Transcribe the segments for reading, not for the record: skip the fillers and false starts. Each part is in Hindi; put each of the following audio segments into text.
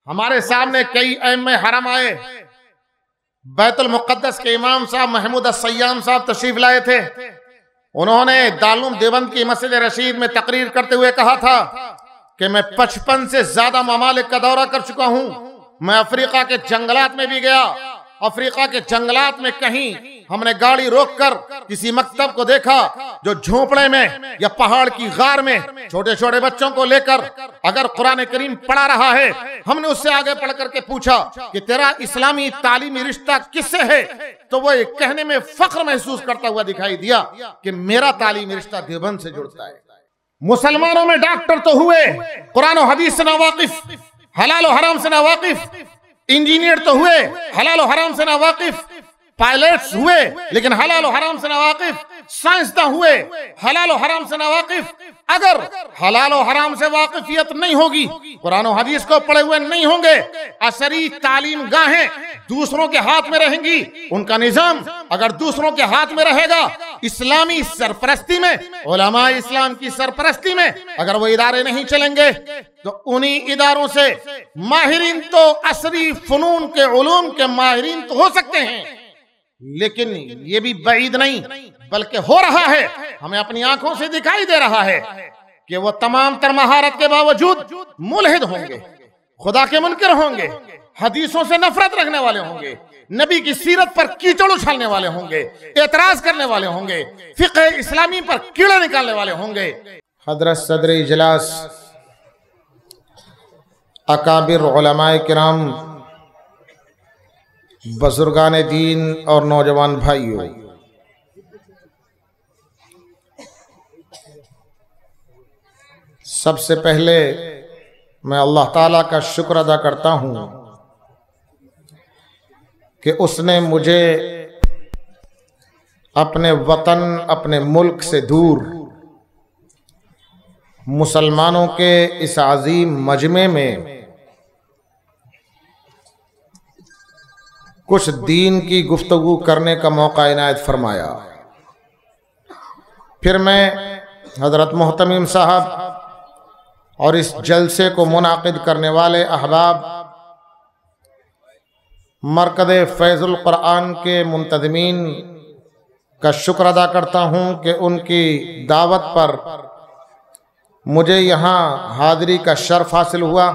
हमारे सामने कई अइम्मे हरम आए। बैतुल मुक़द्दस के इमाम साहब महमूद अस्सय्याम साहब तशरीफ लाए थे। उन्होंने दारुल देवबंद की मस्जिद रशीद में तकरीर करते हुए कहा था कि मैं 55 से ज्यादा ममालिक का दौरा कर चुका हूं। मैं अफ्रीका के जंगलात में भी गया। अफ्रीका के जंगलात में कहीं हमने गाड़ी रोककर किसी मकतब को देखा जो झोंपड़े में या पहाड़ की गार में छोटे छोटे बच्चों को लेकर अगर कुरान करीम पढ़ा रहा है, हमने उससे आगे पढ़ करके पूछा कि तेरा इस्लामी तालीमी रिश्ता किससे है, तो वो एक कहने में फख्र महसूस करता हुआ दिखाई दिया कि मेरा तालीमी रिश्ता देवबंद से जुड़ता है। मुसलमानों में डॉक्टर तो हुए, कुरान और हदीस से नावाकिफ, हलाल और हराम से नावाकिफ, इंजीनियर तो हुए, हलाल और हराम से नावाकिफ, पायलट्स हुए लेकिन हलाल और हराम से नावाकिफ, साइंसदान हुए, हलाल और हराम से नावाकिफ। अगर हलाल और हराम से वाकिफियत नहीं होगी, कुरान और हदीस को पढ़े हुए नहीं होंगे, असरी तालीम गाहें दूसरों के हाथ में रहेंगी, उनका निजाम अगर दूसरों के हाथ में रहेगा, इस्लामी सरपरस्ती में, उलमा इस्लाम की सरपरस्ती में अगर वो इदारे नहीं चलेंगे तो उन्हीं इदारों से माहिरीन तो असरी फनून के उलूम के माहिरीन तो हो सकते हैं, लेकिन ये भी बईद नहीं बल्कि हो रहा है, हमें अपनी आंखों से दिखाई दे रहा है कि वो तमाम तर महारत के बावजूद मुल्हिद होंगे, खुदा के मुनकर होंगे, हदीसों से नफरत रखने वाले होंगे, नबी की सीरत पर कीचड़ उछालने वाले होंगे, एतराज करने वाले होंगे, फिक़्ह इस्लामी पर कीड़ा निकालने वाले होंगे। हज़रत सदर इजलास अकाबिर उलमाए किराम, बुजुर्गान दीन और नौजवान भाइयों, सबसे पहले मैं अल्लाह ताला का शुक्र अदा करता हूँ कि उसने मुझे अपने वतन, अपने मुल्क से दूर मुसलमानों के इस अजीम मजमे में कुछ दीन की गुफ्तगू करने का मौका इनायत फरमाया। फिर मैं हज़रत मोहतमीम साहब और इस जलसे को मुनाकिद करने वाले अहबाब, मरकज़ फैज़ुल कुरान के मुंतज़मीन का शुक्र अदा करता हूँ कि उनकी दावत पर मुझे यहाँ हाज़री का शर्फ हासिल हुआ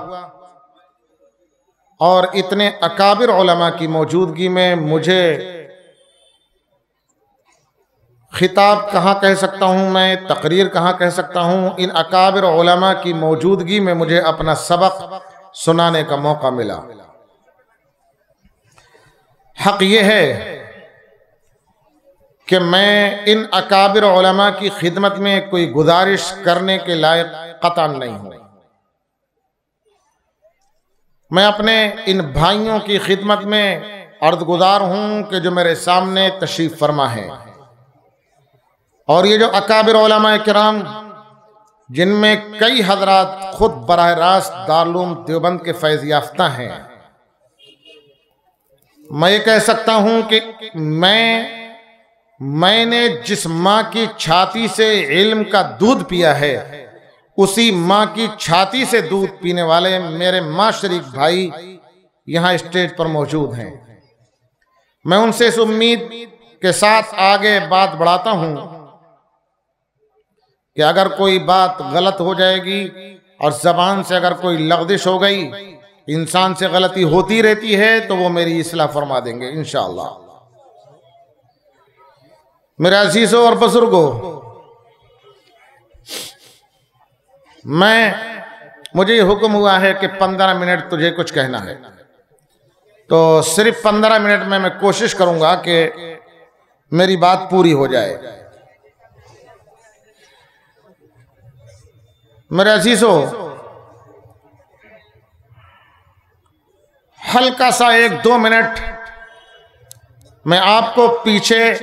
और इतने अकाबिर उलमा की मौजूदगी में मुझे खिताब कहाँ कह सकता हूँ, मैं तकरीर कहाँ कह सकता हूँ, इन अकाबिर उलमा की मौजूदगी में मुझे अपना सबक सुनाने का मौका मिला। हक़ ये है कि मैं इन अकाबिर उलमा की खिदमत में कोई गुजारिश करने के लायक कतई नहीं हूँ। मैं अपने इन भाइयों की खिदमत में अर्ज़गुज़ार हूँ कि जो मेरे सामने तशरीफ़ फरमा है, और ये जो अकाबिर उलमाए किराम, जिनमें कई हज़रात खुद बराह रास्त दारुल देवबंद के फैज़ याफ्ता हैं, मैं ये कह सकता हूँ कि मैंने जिस माँ की छाती से इल्म का दूध पिया है, उसी माँ की छाती से दूध पीने वाले मेरे माँ शरीक भाई यहाँ स्टेज पर मौजूद हैं। मैं उनसे इस उम्मीद के साथ आगे बात बढ़ाता हूँ कि अगर कोई बात गलत हो जाएगी और ज़बान से अगर कोई लग़ज़िश हो गई, इंसान से गलती होती रहती है, तो वो मेरी इस्लाह फरमा देंगे इंशाअल्लाह। मेरे अज़ीज़ों और बुज़ुर्गों, मुझे हुक्म हुआ है कि 15 मिनट तुझे कुछ कहना है, तो सिर्फ 15 मिनट में मैं कोशिश करूंगा कि मेरी बात पूरी हो जाए। मेरे अज़ीज़ों, हल्का सा 1-2 मिनट मैं आपको पीछे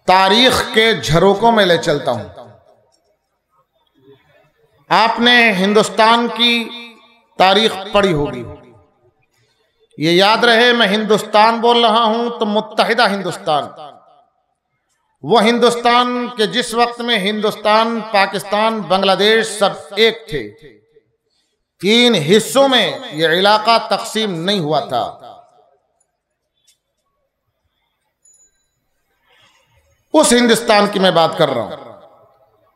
तारीख के झरोकों में ले चलता हूं। आपने हिंदुस्तान की तारीख पढ़ी होगी, ये याद रहे मैं हिंदुस्तान बोल रहा हूं तो मुत्तहिदा हिंदुस्तान, वो हिंदुस्तान के जिस वक्त में हिंदुस्तान, पाकिस्तान, बांग्लादेश सब एक थे, 3 हिस्सों में यह इलाका तकसीम नहीं हुआ था। उस हिंदुस्तान की मैं बात कर रहा हूं।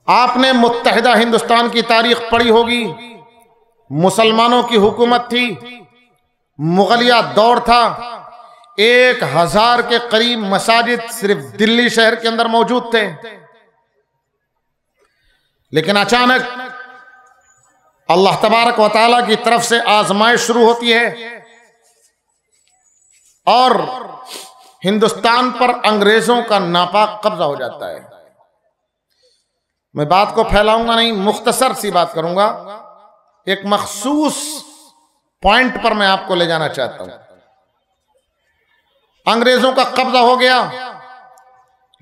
आपने मुत्तहिदा हिंदुस्तान की तारीख पढ़ी होगी। मुसलमानों की हुकूमत थी, मुगलिया दौर था। 1000 के करीब मसाजिद सिर्फ दिल्ली शहर के अंदर मौजूद थे। लेकिन अचानक अल्लाह तबारक व तआला की तरफ से आजमाइश शुरू होती है और हिंदुस्तान पर अंग्रेजों का नापाक कब्जा हो जाता है। मैं बात को फैलाऊंगा नहीं, मुख्तसर सी बात करूंगा। एक मखसूस पॉइंट पर मैं आपको ले जाना चाहता हूं। अंग्रेजों का कब्जा हो गया,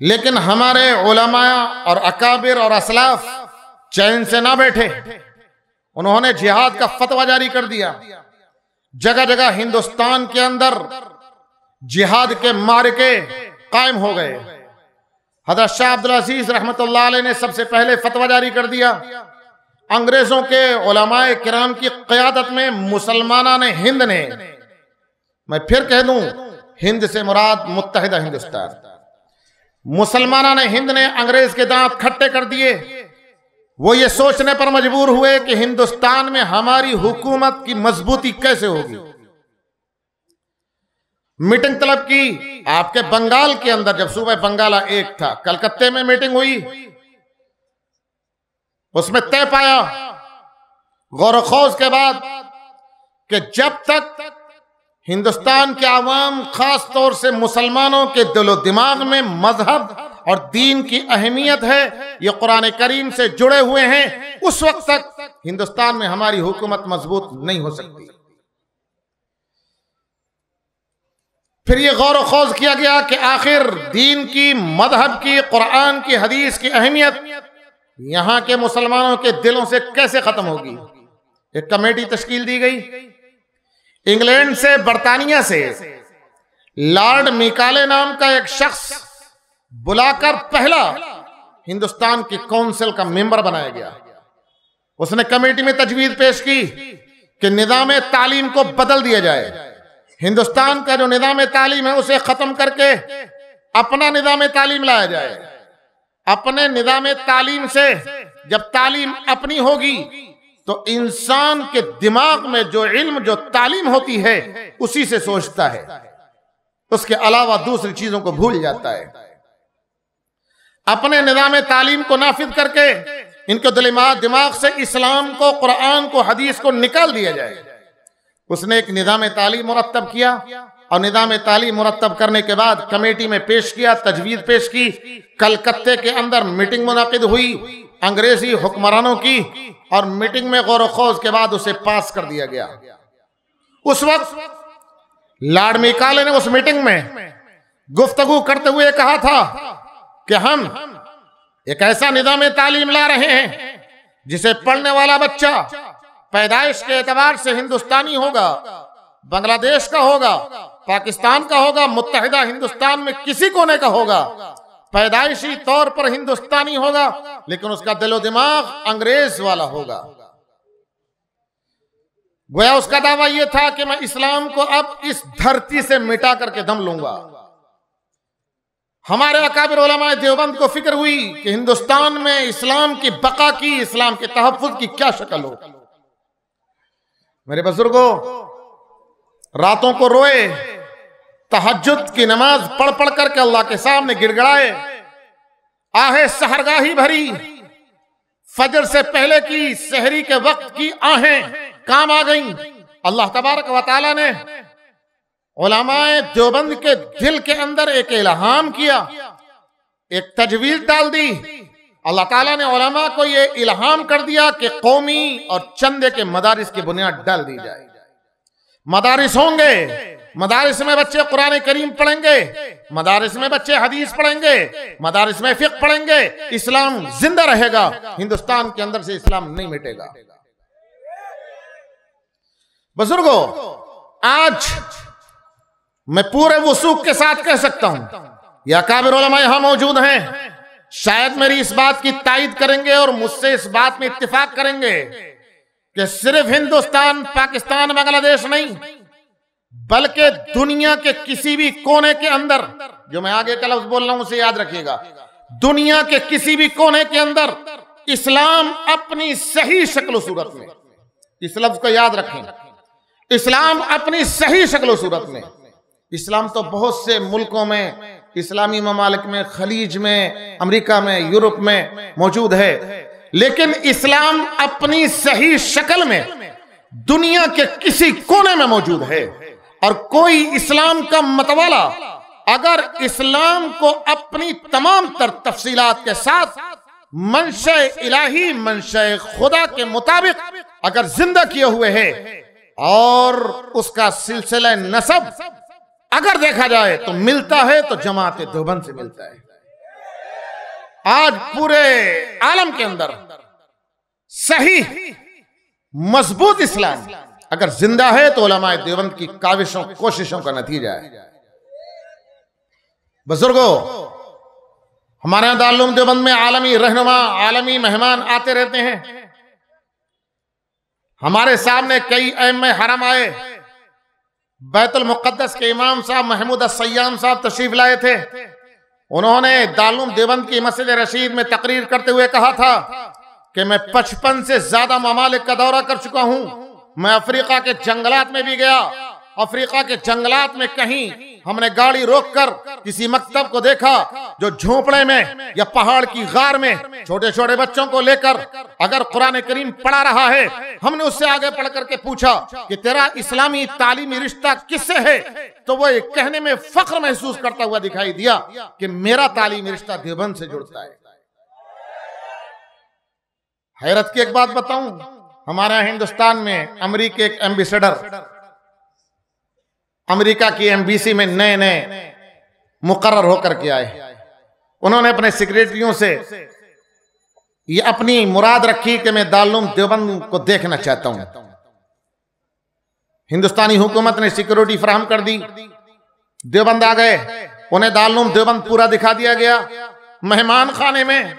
लेकिन हमारे उलमा और अकाबिर और असलाफ चैन से ना बैठे। उन्होंने जिहाद का फतवा जारी कर दिया। जगह जगह हिंदुस्तान के अंदर जिहाद के मार्के कायम हो गए। हज़रत शाह अब्दुल अजीज रहमतुल्लाह अलैह ने सबसे पहले फतवा जारी कर दिया। अंग्रेजों के उलमाए किराम की क़यादत में मुसलमानाने हिंद ने, मैं फिर कह दूं, हिंद से मुराद मुत्तहिदा हिंदुस्तान, मुसलमानाने हिंद ने अंग्रेज के दांत खट्टे कर दिए। वो ये सोचने पर मजबूर हुए कि हिंदुस्तान में हमारी हुकूमत की मजबूती कैसे होगी। मीटिंग तलब की। आपके बंगाल के अंदर जब सूबा बंगाला एक था, कलकत्ते में मीटिंग हुई। उसमें तय पाया गौर खौज के बाद कि जब तक हिंदुस्तान के आवाम, खास तौर से मुसलमानों के दिलो दिमाग में मजहब और दीन की अहमियत है, ये कुरान करीम से जुड़े हुए हैं, उस वक्त तक हिंदुस्तान में हमारी हुकूमत मजबूत नहीं हो सकती। फिर ये गौर खौज किया गया कि आखिर दीन की, मजहब की, कुरान की, हदीस की अहमियत यहां के मुसलमानों के दिलों से कैसे खत्म होगी। एक कमेटी तश्कील दी गई। इंग्लैंड से, बरतानिया से लॉर्ड मिकाले नाम का एक शख्स बुलाकर पहला हिंदुस्तान की काउंसिल का मेंबर बनाया गया। उसने कमेटी में तजवीज पेश की कि निज़ाम तालीम को बदल दिया जाए। हिंदुस्तान का जो निज़ाम तालीम है उसे खत्म करके अपना निज़ाम तालीम लाया जाए। अपने निज़ाम तालीम से जब तालीम अपनी होगी तो इंसान के दिमाग में जो इल्म, जो तालीम होती है, उसी से सोचता है, उसके अलावा दूसरी चीजों को भूल जाता है। अपने निज़ाम तालीम को नाफिज करके इनके दिमाग से इस्लाम को, कुरान को, हदीस को निकाल दिया जाए। उसने एक निज़ाम तालीम मुरत्तब किया और निज़ाम तालीम मुरत्तब करने के बाद कमेटी में पेश किया, तजवीज़ पेश की। कलकत्ते के अंदर मीटिंग मुनाकिद हुई अंग्रेजी हुक्मरानों की, और मीटिंग में गौर खौज के बाद उसे पास कर दिया गया। उस वक्त लॉर्ड मिकाले ने उस मीटिंग में गुफ्तगू करते हुए कहा था कि हम एक ऐसा निज़ाम तालीम ला रहे हैं जिसे पढ़ने वाला बच्चा पैदाइश के एतबार से हिंदुस्तानी होगा, बांग्लादेश का होगा, पाकिस्तान का होगा, मुत्तहिदा हिंदुस्तान में किसी कोने का होगा, पैदाइशी तौर पर हिंदुस्तानी होगा, लेकिन उसका दिलो दिमाग अंग्रेज वाला होगा। गोया उसका दावा यह था कि मैं इस्लाम को अब इस धरती से मिटा करके दम लूंगा। हमारे अकाबिर उलमाए देवबंद को फिक्र हुई कि हिंदुस्तान में इस्लाम की बका की, इस्लाम के तहफ्फुज़ की क्या शक्ल हो। मेरे बुजुर्गों, रातों को रोए, तहज्जुद की नमाज पढ़ पढ़ करके अल्लाह के सामने गिड़गिड़ाए, आहे सहरगाही भरी, फजर से पहले की, सहरी के वक्त की आहें काम आ गईं। अल्लाह तबारक व तआला ने उलमाए देवबंद के दिल के अंदर एक इल्हाम किया, एक तजवीज डाल दी। अल्लाह ताला ने उलमा को ये इल्हाम कर दिया कि कौमी और चंदे के मदारिस की बुनियाद डाल दी जाए। मदारिस होंगे, मदारिस में बच्चे कुरान करीम पढ़ेंगे, मदारिस में बच्चे हदीस पढ़ेंगे, मदारिस में फिक्र पढ़ेंगे। इस्लाम जिंदा रहेगा, हिंदुस्तान के अंदर से इस्लाम नहीं मिटेगा। बुजुर्गों, आज मैं पूरे वसूख के साथ कह सकता हूं, या काबिर उलमा यहां मौजूद हैं, शायद मेरी इस बात की तायीद करेंगे और मुझसे इस बात में इत्तिफाक करेंगे कि सिर्फ हिंदुस्तान, पाकिस्तान, बांग्लादेश नहीं, बल्कि दुनिया के किसी भी कोने के अंदर, जो मैं आगे का लफ्ज बोल रहा हूं उसे याद रखिएगा, दुनिया के किसी भी कोने के अंदर इस्लाम अपनी सही शक्ल सूरत में, इस लफ्ज को याद रखें, इस्लाम अपनी सही शक्ल सूरत में, इस्लाम तो बहुत से मुल्कों में, इस्लामी ममालिक में, खलीज में, अमेरिका में, यूरोप में मौजूद है, लेकिन इस्लाम अपनी सही शक्ल में दुनिया के किसी कोने में मौजूद है। और कोई इस्लाम का मतवाला अगर इस्लाम को अपनी तमाम तर तफसीलात के साथ मंशा इलाही, मंशा खुदा के मुताबिक अगर जिंदा किए हुए है और उसका सिलसिला नसब अगर देखा जाए तो मिलता है तो जमात देवबंद से मिलता है। आज पूरे आलम के अंदर सही मजबूत इस्लाम अगर जिंदा है तो उलमाए देवबंद की काविशों, कोशिशों का नतीजा है। बुजुर्गों, हमारे यहां दारुल देवबंद में आलमी रहनुमा, आलमी मेहमान आते रहते हैं। हमारे सामने कई अइम्मे हरम आए। बैतुल मुक़द्दस के इमाम साहब महमूद अस्सय्याम साहब तशरीफ लाए थे। उन्होंने दारुल देवबंद की मस्जिद रशीद में तकरीर करते हुए कहा था कि मैं 55 से ज्यादा ममालिक का दौरा कर चुका हूं। मैं अफ्रीका के जंगलात में भी गया। अफ्रीका के जंगलात में कहीं हमने गाड़ी रोककर किसी मकतब को देखा जो झोंपड़े में या पहाड़ की गार में छोटे छोटे बच्चों को लेकर अगर कुरान करीम पढ़ा रहा है, हमने उससे आगे पढ़ करके पूछा कि तेरा इस्लामी तालीमी रिश्ता किससे है, तो वो एक कहने में फख्र महसूस करता हुआ दिखाई दिया कि मेरा तालीमी रिश्ता देवबंद से जुड़ता है। हैरत की एक बात बताऊं, हमारे हिंदुस्तान में अमेरिका के एम्बेसडर अमेरिका की एम्बेसी में नए नए मुकर्रर होकर के आए। उन्होंने अपने सेक्रेटरियों से ये अपनी मुराद रखी कि मैं दारुल देवबंद को देखना चाहता हूं। हिंदुस्तानी हुकूमत ने सिक्योरिटी फराहम कर दी। देवबंद आ गए, उन्हें दारुल देवबंद पूरा दिखा दिया गया। मेहमान खाने में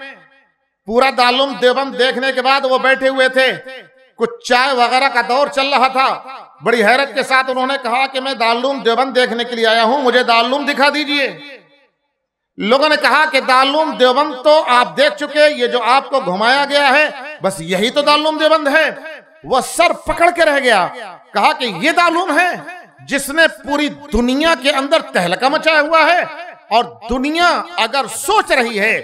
पूरा दारुल देवबंद देखने के बाद वो बैठे हुए थे, कुछ चाय वगैरह का दौर चल रहा था। बड़ी हैरत के साथ उन्होंने कहा कि मैं दारुल देवबंद देखने के लिए आया हूं, मुझे दारुल दिखा दीजिए। लोगों ने कहा कि दारुल देवबंद तो आप देख चुके, ये जो आपको घुमाया गया है बस यही तो दारुल देवबंद है। वह सर पकड़ के रह गया, कहा कि ये दारुल है जिसने पूरी दुनिया के अंदर तहलका मचाया हुआ है। और दुनिया अगर सोच रही है,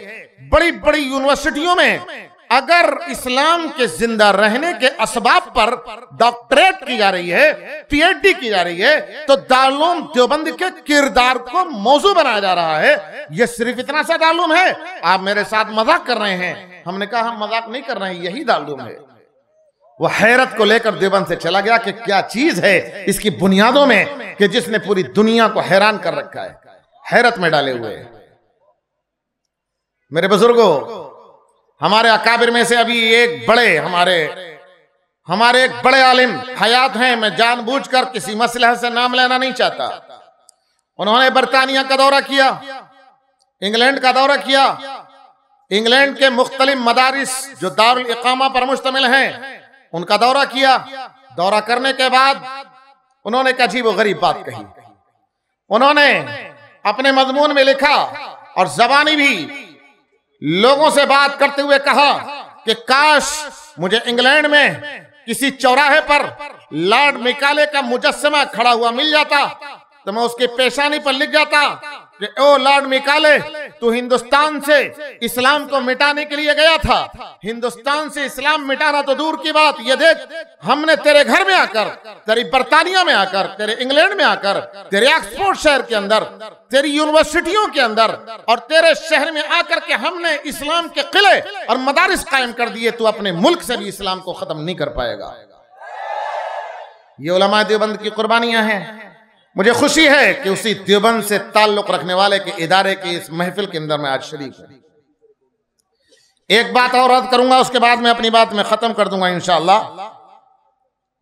बड़ी बड़ी यूनिवर्सिटियों में अगर इस्लाम के जिंदा रहने के असबाब पर डॉक्टरेट की जा रही है, पीएचडी की जा रही है, तो दारुल देवबंद के किरदार को मौजू बनाया जा रहा है। यह सिर्फ इतना सा दारुल है। आप मेरे साथ मजाक कर रहे हैं। हमने कहा हम मजाक नहीं कर रहे हैं, यही दारुल है। वह हैरत को लेकर देवबंद से चला गया कि क्या चीज है इसकी बुनियादों में कि जिसने पूरी दुनिया को हैरान कर रखा है, हैरत में डाले हुए। मेरे बुजुर्गों, हमारे अकाबिर में से अभी एक बड़े हमारे एक बड़े आलिम हयात हैं। मैं जानबूझकर किसी मसले से नाम लेना नहीं चाहता। उन्होंने बरतानिया का दौरा किया, इंग्लैंड का दौरा किया। इंग्लैंड के मुख्तलिफ मदारिस जो दारुल इकामा पर मुश्तमिल हैं उनका दौरा किया। दौरा करने के बाद उन्होंने एक अजीब व गरीब बात कही। उन्होंने अपने मजमून में लिखा और ज़बानी भी लोगों से बात करते हुए कहा कि काश मुझे इंग्लैंड में किसी चौराहे पर लॉर्ड मैकाले का मुजस्समा खड़ा हुआ मिल जाता तो मैं उसकी पेशानी पर लिख जाता कि ओ लॉर्ड मैकाले, तू हिंदुस्तान से इस्लाम को मिटाने के लिए गया था। हिंदुस्तान से इस्लाम मिटाना तो दूर की बात, ये देख हमने तेरे घर में आकर, तेरी बरतानिया में आकर, तेरे इंग्लैंड में आकर, तेरे ऑक्सफोर्ड शहर के अंदर, तेरी यूनिवर्सिटियों के अंदर और तेरे शहर में आकर के हमने इस्लाम के किले और मदारिस कायम कर दिए। तू अपने मुल्क से भी इस्लाम को खत्म नहीं कर पाएगा। ये उलमा देवबंद की कुर्बानियां हैं। मुझे खुशी है कि उसी देवबंद से ताल्लुक रखने वाले के इदारे की इस महफिल के अंदर मैं आज शरीक हूं। एक बात और अर्ज करूंगा, उसके बाद मैं अपनी बात में खत्म कर दूंगा इंशाअल्लाह।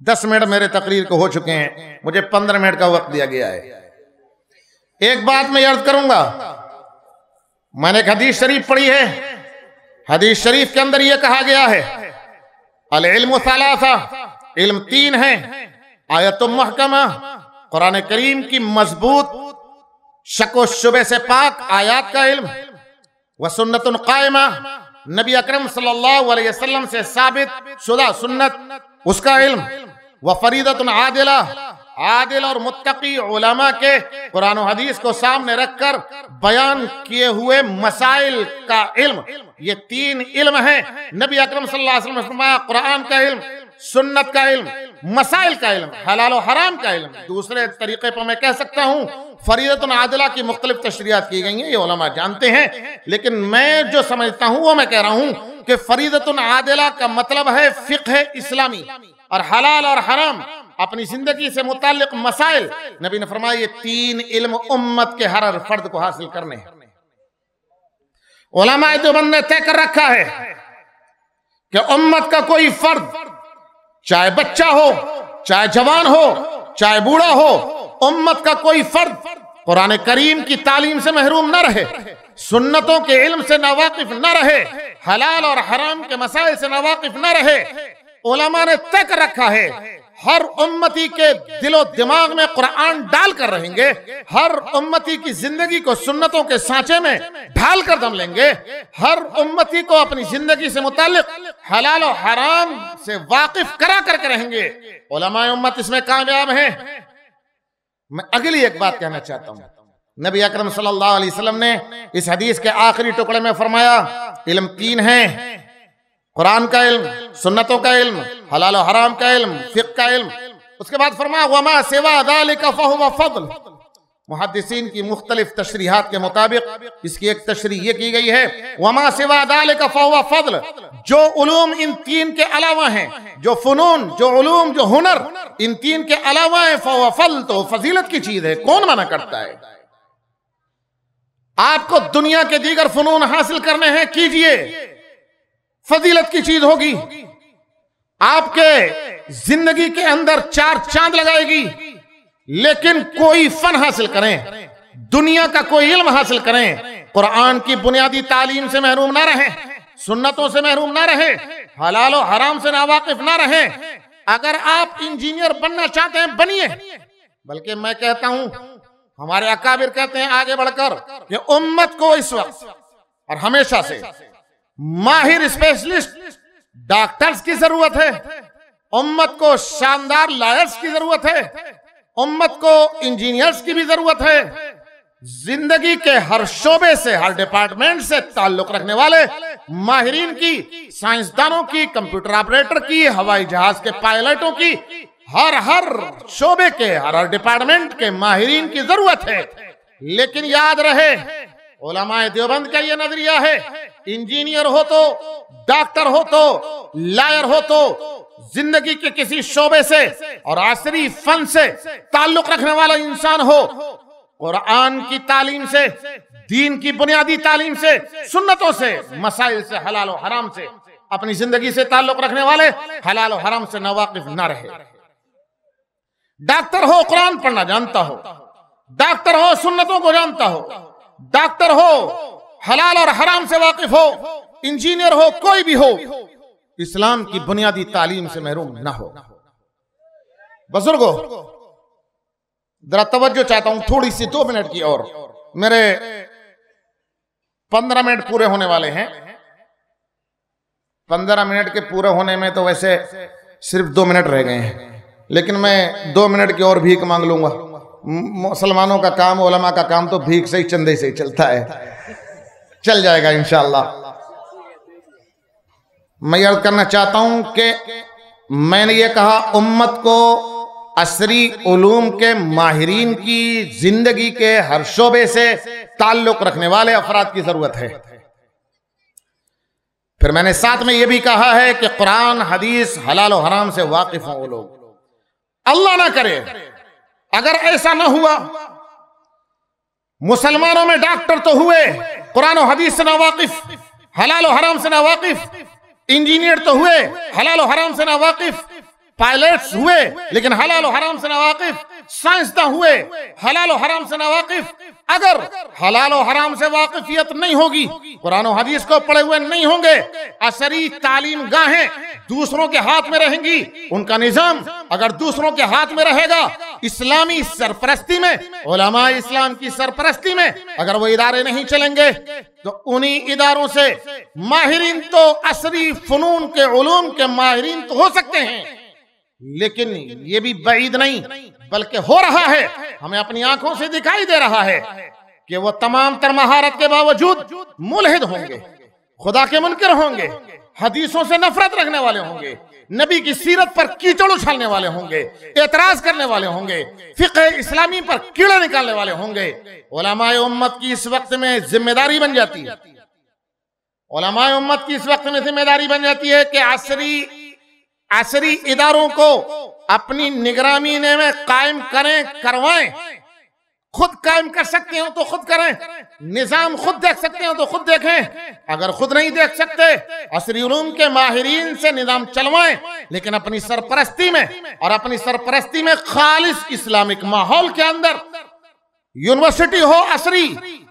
10 मिनट मेरे तकरीर को हो चुके हैं, मुझे 15 मिनट का वक्त दिया गया है। एक बात मैं अर्ज करूंगा, मैंने एक हदीस शरीफ पढ़ी है। हदीस शरीफ के अंदर यह कहा गया है अल इल्मु सलासा, इल्म तीन है। आयतुम मुहकमा, कुरान करीम की मजबूत शक व शुबे से पाक आयात का इल्म। व सुन्नतुन कायमा, नबी अकरम सल्लल्लाहु अलैहि वसल्लम से साबित शुदा सुन्नत, उसका इल्म। व फरीदतुन आदिला, आदिल और मुत्तकी उलमा के कुरान और हदीस को सामने रखकर बयान किए हुए मसाइल का इल्म। ये तीन इल्म है। नबी अकरम सल्लल्लाहु अलैहि वसल्लम ने फरमाया कुरान का इल्म, सुन्नत का इल्म, मसाइल का इल्म, हलाल और हराम का इल्म। दूसरे तरीके पर मैं कह सकता हूँ फरीदतुन आदिला की मुख्तलिफ तशरीहात की गई हैं, ये उलमा जानते हैं। लेकिन मैं जो समझता हूँ वो मैं कह रहा हूँ कि फरीदतुन आदिला का मतलब है फिक्ह इस्लामी, और हलाल और हराम अपनी जिंदगी से मुताल्लिक मसाइल। नबी ने फरमाया ये तीन इल्म उम्मत के हर फर्द को हासिल करने हैं। उलमा देवबंद ने तय कर रखा है कि उम्मत का कोई फर्द, चाहे बच्चा हो, चाहे जवान हो, चाहे बूढ़ा हो, उम्मत का कोई फर्द कुरान करीम की तालीम से महरूम न रहे, सुन्नतों के इल्म से नावाकिफ न रहे, हलाल और हराम के मसाइल से नावाकिफ न रहे। उलमा ने तय कर रखा है हर उम्मती के दिलो दिमाग में कुरान डाल कर रहेंगे, हर उम्मती की जिंदगी को सुन्नतों के सांचे में ढाल कर दम लेंगे, हर उम्मती को अपनी जिंदगी से मुताल्लिक हलाल और हराम से वाकिफ करा करके रहेंगे। उलमाए उम्मत इसमें कामयाब हैं। मैं अगली एक बात कहना चाहता हूं। नबी अकरम सल्लल्लाहु अलैहि वसल्लम ने इस हदीस के आखिरी टुकड़े में फरमाया इल्म तीन है, कुरान का इल्म, सुन्नतों का इल्म, हलाल और हराम का इल्म, फिक़्ह का इल्म। उसके बाद फरमाया वमा सिवा ज़ालिका फहुव फ़ज़्ल। मुहद्दिसीन की मुख्तलिफ तशरीहात के मुताबिक इसकी एक तशरीह ये की गई है वमा सिवा ज़ालिका फहुव फ़ज़्ल, जो उलूम इन तीन के अलावा हैं, जो फुनून, जो उलूम, जो हुनर इन तीन के अलावा है, फहुव फ़ज़्ल, तो फजीलत की चीज है। कौन मना करता है? आपको दुनिया के दीगर फुनून हासिल करने हैं, कीजिए, फजीलत की चीज होगी, आपके जिंदगी के अंदर चार चांद लगाएगी। लेकिन कोई फन हासिल करें, दुनिया का कोई इल्म हासिल करें, कुरान की बुनियादी तालीम से महरूम ना रहे, सुन्नतों से महरूम ना रहे, हलाल और हराम से नावाकिफ ना रहे। अगर आप इंजीनियर बनना चाहते हैं बनिए, बल्कि मैं कहता हूं हमारे अकाबिर कहते हैं आगे बढ़कर कि उम्मत को इस वक्त और हमेशा से माहिर स्पेशलिस्ट डॉक्टर्स की जरूरत है, उम्मत को शानदार लॉयर्स की जरूरत है, उम्मत को इंजीनियर्स की भी जरूरत है। जिंदगी के हर शोबे से, हर डिपार्टमेंट से ताल्लुक रखने वाले माहिरीन की, साइंसदानों की, कंप्यूटर ऑपरेटर की, हवाई जहाज के पायलटों की, हर शोबे के, हर डिपार्टमेंट के माहिरीन की जरूरत है। लेकिन याद रहे उलमाए देवबंद का यह नजरिया है, इंजीनियर हो तो, डॉक्टर हो तो, लॉयर हो तो, जिंदगी के किसी शोबे से और आसरी फन से ताल्लुक रखने वाला इंसान हो, कुरान की तालीम से, दीन की बुनियादी तालीम से, सुन्नतों से, मसाइल से, हलाल और हराम से अपनी जिंदगी से ताल्लुक रखने वाले, हलाल और हराम से नावाकिफ ना रहे। डॉक्टर हो, कुरान पढ़ना जानता हो, डॉक्टर हो, सुन्नतों को जानता हो, डॉक्टर हो, हलाल और हराम से वाकिफ हो, इंजीनियर हो, कोई भी हो, इस्लाम की बुनियादी तालीम से महरूम ना हो। बुजुर्गों, जरा तवज्जो चाहता हूं, थोड़ी सी 2 मिनट की और, मेरे 15 मिनट पूरे होने वाले हैं। 15 मिनट के पूरे होने में तो वैसे सिर्फ 2 मिनट रह गए हैं, लेकिन मैं 2 मिनट की और भीख मांग लूंगा। मुसलमानों का काम, उलमा का काम तो भीख से ही, चंदे से ही चलता है, चल जाएगा इंशाअल्लाह। मैं अर्ज करना चाहता हूं कि मैंने ये कहा उम्मत को असरी उलूम के माहिरीन की जिंदगी के हर शोबे से ताल्लुक रखने वाले अफराद की जरूरत है। फिर मैंने साथ में यह भी कहा है कि कुरान, हदीस, हलाल और हराम से वाकिफ हों वो लोग। अल्लाह ना करे अगर ऐसा ना हुआ, मुसलमानों में डॉक्टर तो हुए, कुरान और हदीस से ना वाकिफ, हलाल और हराम से ना वाकिफ, इंजीनियर तो हुए, हलाल और हराम से ना वाकिफ, पायलट्स हुए लेकिन हलाल और हराम से ना वाकिफ, साइंसदान हुए, हलाल और हराम से ना वाकिफ, अगर हलाल और हराम से वाकिफियत नहीं होगी, कुरान और हदीस को पढ़े हुए नहीं होंगे, असरी तालीम गाहें दूसरों के हाथ में रहेंगी, उनका निजाम अगर दूसरों के हाथ में रहेगा, इस्लामी सरपरस्ती में, उलमा इस्लाम की सरपरस्ती में अगर वो इदारे नहीं चलेंगे, तो उन्हीं इदारों से माहिरीन तो असरी फनून के उलूम के माहिरीन तो हो सकते हैं, लेकिन ये भी बईद नहीं बल्कि हो रहा है, हमें अपनी आंखों से दिखाई दे रहा है कि वो तमाम तर महारत के बावजूद मुल्हिद होंगे, खुदा के मुनकर होंगे, हदीसों से नफरत रखने वाले होंगे, नबी की सीरत पर कीचड़ उछालने वाले होंगे, एतराज करने वाले होंगे, फिक़्ह इस्लामी पर कीड़े निकालने वाले होंगे। उलमाए उम्मत की इस वक्त में जिम्मेदारी बन जाती है, उलमाए उम्मत की इस वक्त में जिम्मेदारी बन जाती है कि असरी इदारों को अपनी निगरानी में कायम करें, करवाएं। खुद कायम कर सकते हो तो खुद करें, निजाम खुद देख सकते हो तो खुद देखें, अगर खुद नहीं देख सकते असरी उलूम के माहिरीन से निजाम चलवाएं, लेकिन अपनी सरपरस्ती में और अपनी सरपरस्ती में खालिस इस्लामिक माहौल के अंदर, यूनिवर्सिटी हो असरी,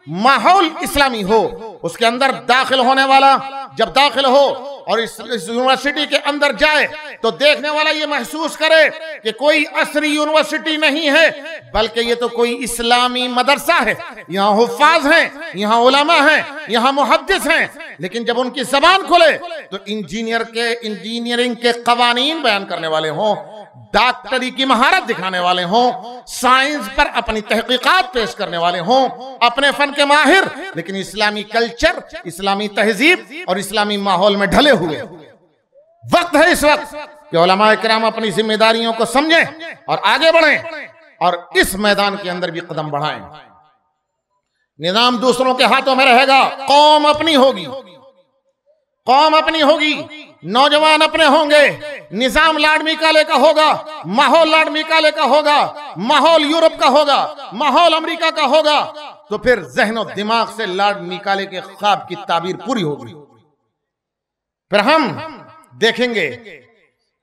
माहौल इस्लामी हो, उसके अंदर दाखिल होने वाला जब दाखिल हो और इस यूनिवर्सिटी के अंदर जाए तो देखने वाला ये महसूस करे कि कोई असरी यूनिवर्सिटी नहीं है, बल्कि ये तो कोई इस्लामी मदरसा है, यहाँ हुफ्फाज हैं, यहाँ उलमा हैं, यहाँ मुहद्दिस हैं, लेकिन जब उनकी जबान खुले तो इंजीनियरिंग के कवानीन बयान करने वाले हों, डॉक्टरी की महारत दिखाने वाले हों, साइंस पर अपनी तहकीकात पेश करने वाले हों, अपने फन के माहिर, लेकिन इस्लामी कल्चर, इस्लामी तहजीब और इस्लामी माहौल में ढले हुए। वक्त है इस वक्त कि उलमाए किराम अपनी जिम्मेदारियों को समझें और आगे बढ़ें और इस मैदान के अंदर भी कदम बढ़ाएं। निजाम दूसरों के हाथों में रहेगा, कौम अपनी होगी, कौम अपनी होगी, नौजवान अपने होंगे, निजाम लाड मिकाले का होगा, माहौल लाड मिकाले का होगा, माहौल यूरोप का होगा, माहौल अमेरिका का होगा, तो फिर जहन और दिमाग से लाड मिकाले के ख्वाब की ताबीर पूरी होगी। फिर हम देखेंगे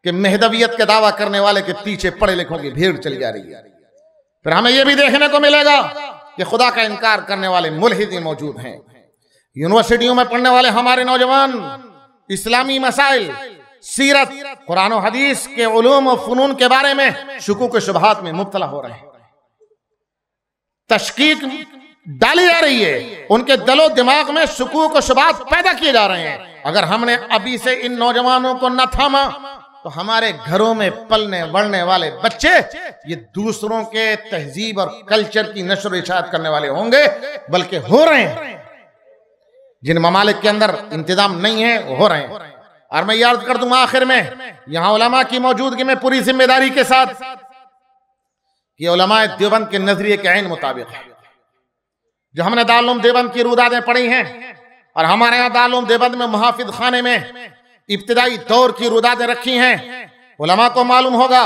कि मेहदवियत के दावा करने वाले के पीछे पढ़े लिखों की भीड़ चली जा रही है। फिर हमें यह भी देखने को मिलेगा कि खुदा का इनकार करने वाले मुल्हिदीन मौजूद हैं। यूनिवर्सिटियों में पढ़ने वाले हमारे नौजवान इस्लामी मसाइल, सीरत, कुरान और हदीस के उलूम और फनून के बारे में शुकूक शुबहात में मुब्तला हो रहे हैं, तशकीक डाली जा रही है, उनके दिलो दिमाग में शुकूक और शुबहात पैदा किए जा रहे हैं। अगर हमने अभी से इन नौजवानों को न थामा तो हमारे घरों में पलने बढ़ने वाले बच्चे ये दूसरों के तहजीब और कल्चर की नशर इशात करने वाले होंगे, बल्कि हो रहे हैं। जिन ममालिक के अंदर इंतजाम नहीं है वो हो रहे हैं। और मैं याद कर दूंगा आखिर में, यहां उलमा की मौजूदगी में पूरी जिम्मेदारी के साथ कि उलमाए देवबंद के नजरिए के ऐन मुताबिक जो हमने दारुल देवबंद की रुदादें पढ़ी हैं, और हमारे यहाँ दारुल देवबंद में मुहाफिज खाने में इब्तिदाई दौर की रुदादें रखी हैं, उलमा को मालूम होगा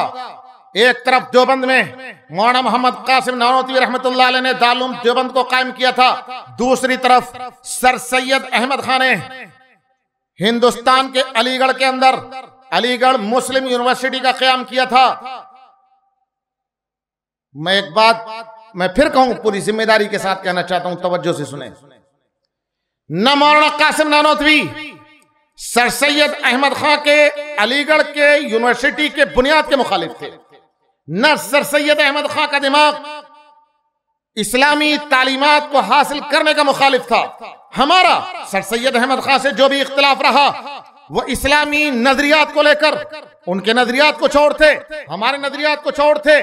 एक तरफ देवबंद में मौलाना मोहम्मद कासिम नानोतवी रहमतुल्लाह अलैह ने दारुल देवबंद को कायम किया था, दूसरी तरफ सर सैयद अहमद खान ने हिंदुस्तान के अलीगढ़ के अंदर अलीगढ़ मुस्लिम यूनिवर्सिटी का क़याम किया था। मैं एक बात मैं फिर कहूं, पूरी जिम्मेदारी के साथ कहना चाहता हूं, तवज्जो से सुने। न मौलाना कासिम नानोतवी सर सैयद अहमद खां के अलीगढ़ के यूनिवर्सिटी के बुनियाद के मुखालिफ थे, न सर सैयद अहमद खां का दिमाग इस्लामी तालीमात को हासिल करने का मुखालिफ था। हमारा सर सैयद अहमद खां से जो भी इख्तिलाफ रहा वो इस्लामी नजरियात को लेकर, उनके नजरियात को छोड़ थे, हमारे नजरियात को छोड़ थे,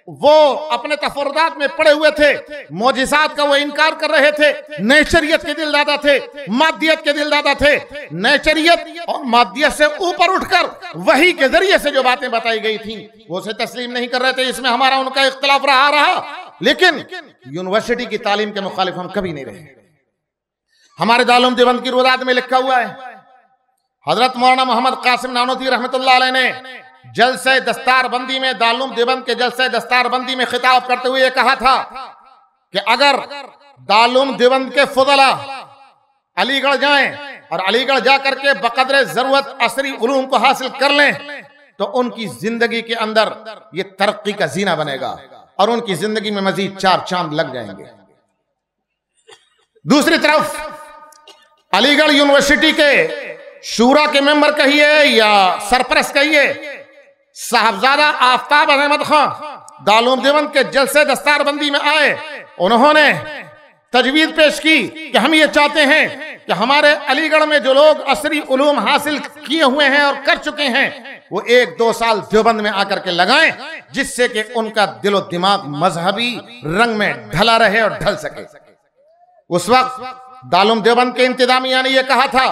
वो अपने तफरुदात में पड़े हुए थे, मौजिज़ात का वो इनकार कर रहे थे, नेचरियत के दिलदादा थे, मादियत के दिलदादा थे। नेचरियत और मादियत से ऊपर उठकर वही के जरिए से जो बातें बताई गई थी वो उसे तस्लीम नहीं कर रहे थे। इसमें हमारा उनका इख्तिलाफ रहा, लेकिन यूनिवर्सिटी की तालीम के मुखालिफ हम कभी नहीं रहे। हमारे दारुल देवबंद की रुदात में लिखा हुआ है, हजरत मौलाना मोहम्मद कासिम नानोतवी रहमतुल्लाह अलैह ने जलसे दस्तारबंदी में, दारुल देवबंद के जलसे दस्तारबंदी में खिताब करते हुए कहा था कि अगर दारुल देवबंद के फुदला अलीगढ़ जाएं और अलीगढ़ जाकर के बकदरे जरूरत असरी उलूम को हासिल कर लें तो उनकी जिंदगी के अंदर ये तरक्की का जीना बनेगा और उनकी जिंदगी में मजीद 4 चांद लग जाएंगे। दूसरी तरफ अलीगढ़ यूनिवर्सिटी के शूरा के मेंबर कहिए या सरपरस्त कहिए, साहबजादा आफ्ताब अहमद खान दारूल देवबंद के जलसे दस्तारबंदी में आए। उन्होंने तजवीज पेश की कि हम ये चाहते हैं कि हमारे अलीगढ़ में जो लोग असरी उलूम हासिल किए हुए हैं और कर चुके हैं वो 1-2 साल देवबंद में आकर के लगाएं, जिससे कि उनका दिलो दिमाग मजहबी रंग में ढला रहे और ढल सके। उस वक्त दारूल देवबंद के इंतजामिया ने यह कहा था,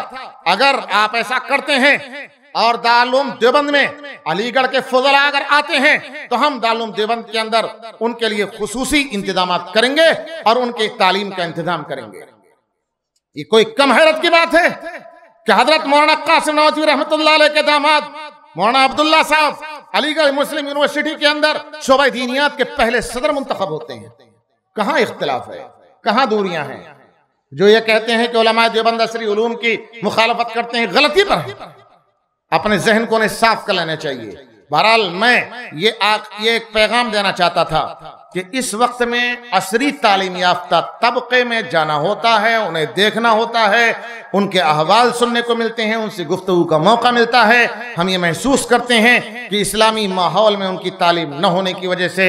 अगर आप ऐसा करते हैं और दारूल देवबंद में अलीगढ़ के फुज़ला अगर आते हैं तो हम दारूल देवबंद के अंदर उनके लिए खुसूसी इंतजाम करेंगे और उनके तालीम का इंतजाम करेंगे। ये कोई कम हैरत की बात है कि हजरत मौलाना कासिम नवाज़ी रहमतुल्लाह अलैह के दामाद मौलाना अब्दुल्ला साहब अलीगढ़ मुस्लिम यूनिवर्सिटी के अंदर शोबा दीनियात के पहले सदर मुंतखब होते हैं। कहाँ इख्तिलाफ है, कहाँ दूरियां हैं? जो ये कहते हैं कि उलमाए देवबंद असरी उलूम की मुखालफत करते हैं, गलती पर है। अपने जहन को उन्हें साफ कर लेना चाहिए। बहरहाल मैं ये एक पैगाम देना चाहता था कि इस वक्त में असरी तालीम याफ्ता तबके में जाना होता है, उन्हें देखना होता है, उनके अहवाल सुनने को मिलते हैं, उनसे गुफ्तगू का मौका मिलता है। हम ये महसूस करते हैं कि इस्लामी माहौल में उनकी तालीम न होने की वजह से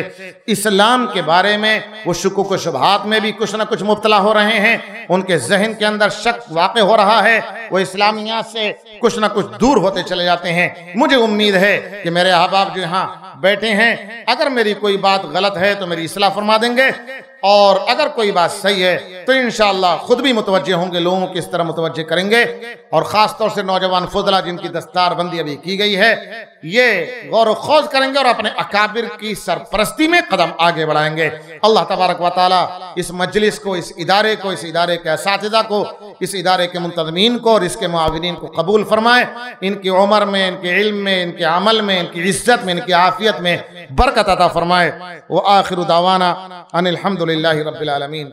इस्लाम के बारे में वो शुकूक व शुबहात में भी कुछ ना कुछ मुब्तला हो रहे हैं। उनके जहन के अंदर शक वाक़ हो रहा है, वो इस्लामियात से कुछ ना कुछ दूर होते चले जाते हैं। मुझे उम्मीद है कि मेरे अहबाब जो यहाँ बैठे हैं, अगर मेरी कोई बात गलत है तो मेरी इस्लाह फरमा देंगे, और अगर कोई बात सही है तो इंशाअल्लाह खुद भी मुतवज्जे होंगे, लोगों को इस तरह मुतवज्जे करेंगे। और ख़ास तौर से नौजवान फुज़ला जिनकी दस्तारबंदी अभी की गई है, ये गौर खोज करेंगे और अपने अकाबिर की सरपरस्ती में कदम आगे बढ़ाएंगे। अल्लाह तबारक व तआला इस मजलिस को, इस इदारे को, इस इदारे के असातिज़ा को, इस इदारे के मुंतज़मीन को और इसके मुआविनीन को कबूल फरमाए। इनकी उम्र में, इनके इल्म में, इनके अमल में, इनकी इज्जत में, इनकी आफियत में बरकत अता फरमाए। व आखिरु दावाना अनिल हम्दुलिल्लाहि रब्बिल आलमीन।